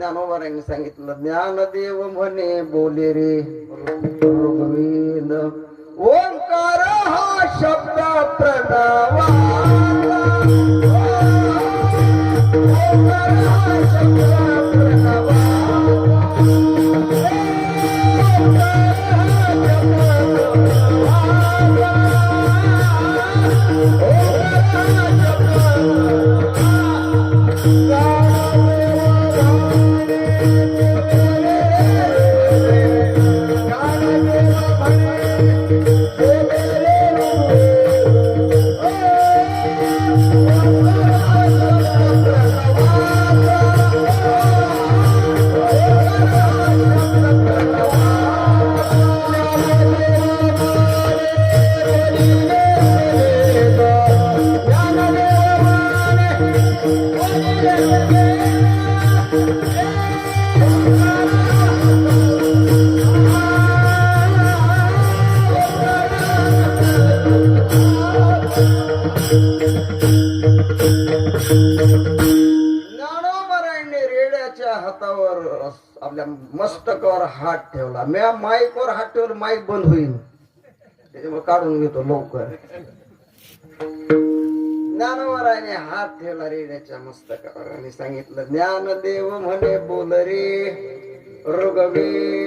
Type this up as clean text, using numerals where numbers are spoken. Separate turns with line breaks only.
ज्ञानोबारांनी सांगितलं ज्ञानदेव म्हणे बोले रे रघुवीर ओंकार हा शब्द प्रणवा ओंकार हा शब्द प्रणवा हातावर आपल्या मस्तकावर हात ठेवला मी माईकवर हात ठेवला माईक बंद होईल त्याच्यामुळे काढून घेतो लवकर ज्ञानोबाराने हात ठेवला रेड्याच्या मस्तकावर आणि सांगितलं ज्ञानदेव म्हणे बोल रे रघुवीर